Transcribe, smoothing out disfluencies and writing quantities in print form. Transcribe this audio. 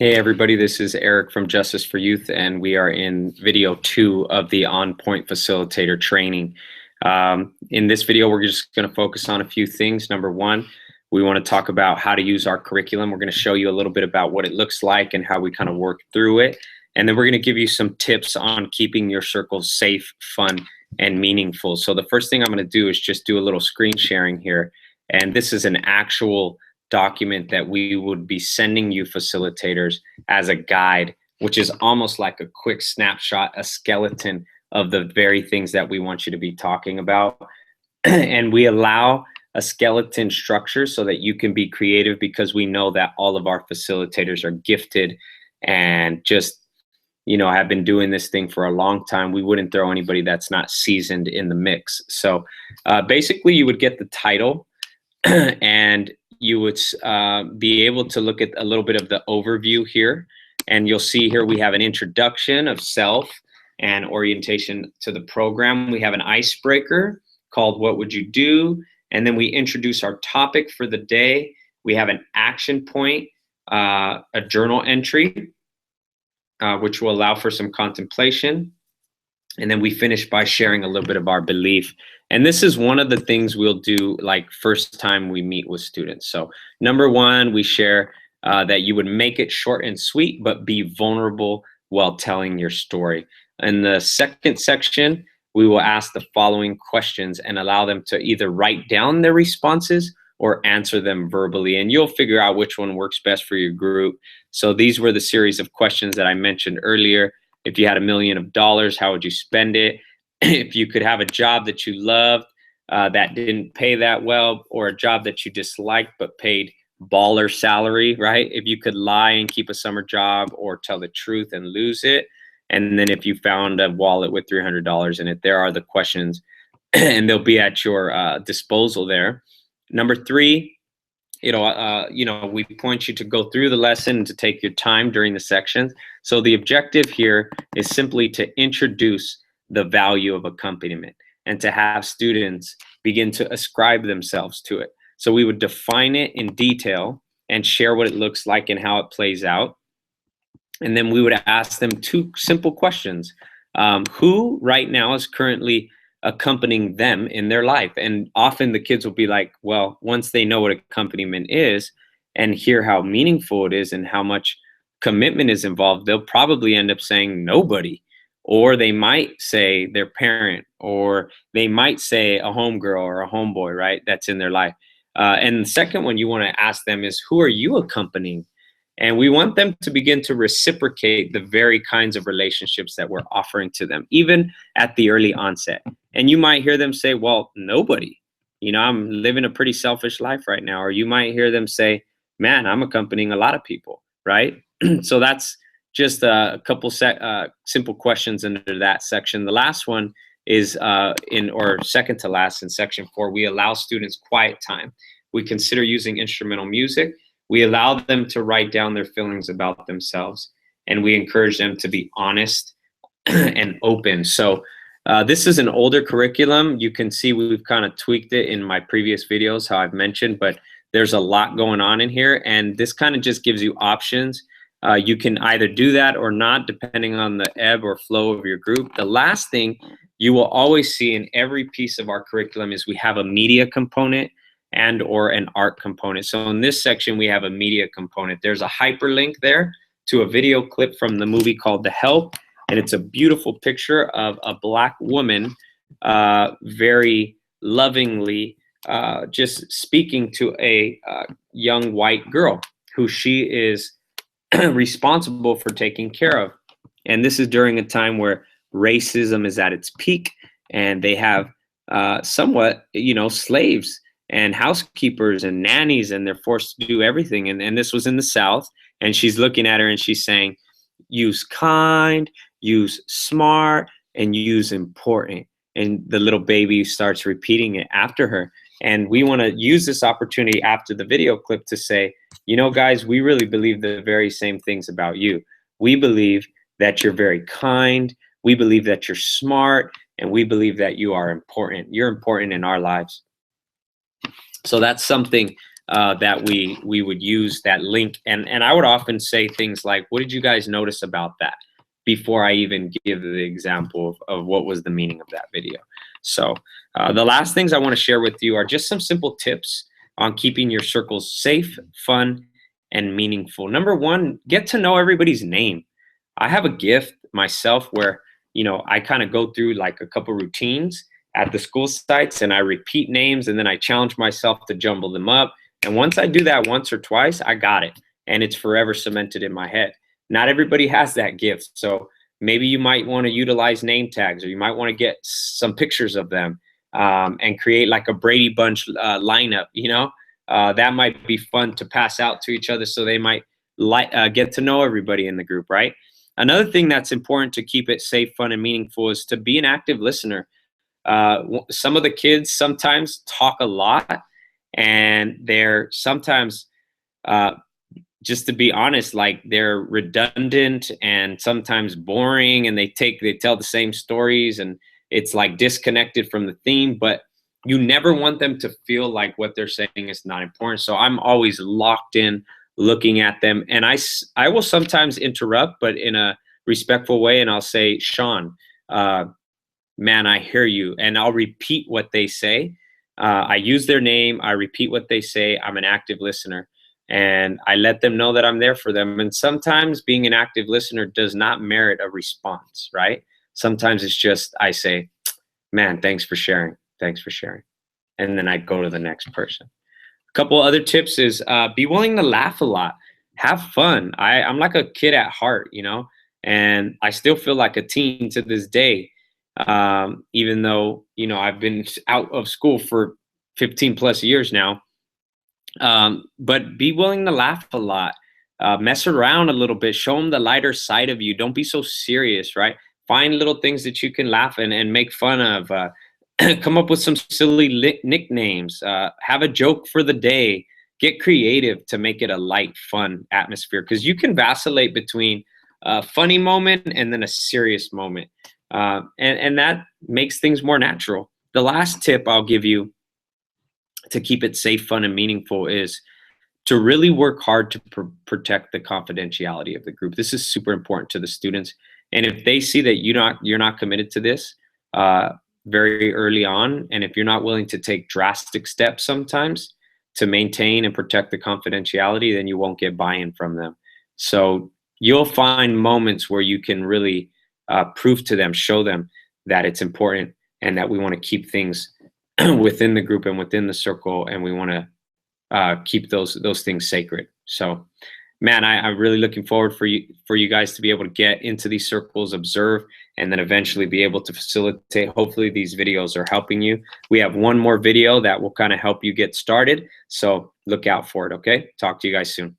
Hey everybody, this is Eric from Justice for Youth, and we are in video 2 of the On Point Facilitator training. In this video, we're just going to focus on a few things. Number one, we want to talk about how to use our curriculum. We're going to show you a little bit about what it looks like and how we kind of work through it. And then we're going to give you some tips on keeping your circles safe, fun, and meaningful. So the first thing I'm going to do is just do a little screen sharing here. And this is an actual document that we would be sending you facilitators as a guide, which is almost like a quick snapshot, a skeleton of the very things that we want you to be talking about. And we allow a skeleton structure so that you can be creative, because we know that all of our facilitators are gifted and just, have been doing this thing for a long time. We wouldn't throw anybody that's not seasoned in the mix. So basically you would get the title and you would be able to look at a little bit of the overview here. And you'll see here we have an introduction of self and orientation to the program. We have an icebreaker called What Would You Do? And then we introduce our topic for the day. We have an action point, a journal entry, which will allow for some contemplation. And then we finish by sharing a little bit of our belief. And this is one of the things we'll do like first time we meet with students. So number one, we share that you would make it short and sweet, but be vulnerable while telling your story. In the second section, we will ask the following questions and allow them to either write down their responses or answer them verbally. And you'll figure out which one works best for your group. So these were the series of questions that I mentioned earlier. If you had $1 million, how would you spend it? If you could have a job that you loved that didn't pay that well, or a job that you disliked but paid baller salary, right? If you could lie and keep a summer job, or tell the truth and lose it. And then if you found a wallet with $300 in it, there are the questions and they'll be at your disposal there. Number three, we point you to go through the lesson and to take your time during the sections. So the objective here is simply to introduce the value of accompaniment and to have students begin to ascribe themselves to it. So we would define it in detail and share what it looks like and how it plays out. And then we would ask them two simple questions. Who right now is currently accompanying them in their life? And often the kids will be like, well, once they know what accompaniment is and hear how meaningful it is and how much commitment is involved, they'll probably end up saying nobody, or they might say their parent, or they might say a homegirl or a homeboy, right? That's in their life. And the second one you want to ask them is, who are you accompanying? And we want them to begin to reciprocate the very kinds of relationships that we're offering to them, even at the early onset. And you might hear them say, well, nobody. I'm living a pretty selfish life right now. Or you might hear them say, man, I'm accompanying a lot of people, right? So that's just a couple simple questions under that section. The last one is second to last in section 4, we allow students quiet time. We consider using instrumental music. We allow them to write down their feelings about themselves, and we encourage them to be honest and open. So this is an older curriculum. You can see we've kind of tweaked it in my previous videos, how I've mentioned, but there's a lot going on in here, and this kind of just gives you options. You can either do that or not, depending on the ebb or flow of your group. The last thing you will always see in every piece of our curriculum is we have a media component and or an art component. So in this section, we have a media component. There's a hyperlink there to a video clip from the movie called The Help, and it's a beautiful picture of a Black woman very lovingly just speaking to a young white girl who she is responsible for taking care of. And this is during a time where racism is at its peak, and they have somewhat, slaves and housekeepers and nannies, and they're forced to do everything. And this was in the South, and she's looking at her and she's saying, use kind, use smart, and use important. And the little baby starts repeating it after her. And we want to use this opportunity after the video clip to say, guys, we really believe the very same things about you. We believe that you're very kind. We believe that you're smart, and we believe that you are important. You're important in our lives. So that's something that we would use that link, and I would often say things like, "What did you guys notice about that?" before I even give the example of what was the meaning of that video. So the last things I want to share with you are just some simple tips on keeping your circles safe, fun, and meaningful. Number one, get to know everybody's name. I have a gift myself where, I kind of go through like a couple routines at the school sites and I repeat names and then I challenge myself to jumble them up. And once I do that once or twice, I got it. And it's forever cemented in my head. Not everybody has that gift. So maybe you might want to utilize name tags, or you might want to get some pictures of them, and create like a Brady Bunch lineup. That might be fun to pass out to each other, so they might get to know everybody in the group, right? Another thing that's important to keep it safe, fun, and meaningful is to be an active listener. Some of the kids sometimes talk a lot, and they're sometimes, just to be honest, like they're redundant and sometimes boring, and they tell the same stories, and it's like disconnected from the theme. But you never want them to feel like what they're saying is not important. So I'm always locked in, looking at them, and I will sometimes interrupt, but in a respectful way, and I'll say, "Sean, man, I hear you," and I'll repeat what they say. I use their name, I repeat what they say. I'm an active listener, and I let them know that I'm there for them. And sometimes being an active listener does not merit a response, right? Sometimes it's just, I say, "Man, thanks for sharing. Thanks for sharing." And then I go to the next person. A couple other tips is, be willing to laugh a lot. Have fun. I'm like a kid at heart, and I still feel like a teen to this day. Even though, I've been out of school for 15 plus years now. But be willing to laugh a lot, mess around a little bit, show them the lighter side of you. Don't be so serious, right? Find little things that you can laugh and make fun of. Come up with some silly nicknames. Have a joke for the day. Get creative to make it a light, fun atmosphere, because you can vacillate between a funny moment and then a serious moment. And that makes things more natural. The last tip I'll give you to keep it safe, fun, and meaningful is to really work hard to protect the confidentiality of the group. This is super important to the students. And if they see that you're not committed to this very early on, and if you're not willing to take drastic steps sometimes to maintain and protect the confidentiality, then you won't get buy-in from them. So you'll find moments where you can really prove to them, show them that it's important and that we want to keep things within the group and within the circle, and we want to keep those things sacred. So, man, I'm really looking forward for you guys to be able to get into these circles, observe, and then eventually be able to facilitate. Hopefully these videos are helping you. We have one more video that will kind of help you get started, so look out for it. Okay, talk to you guys soon.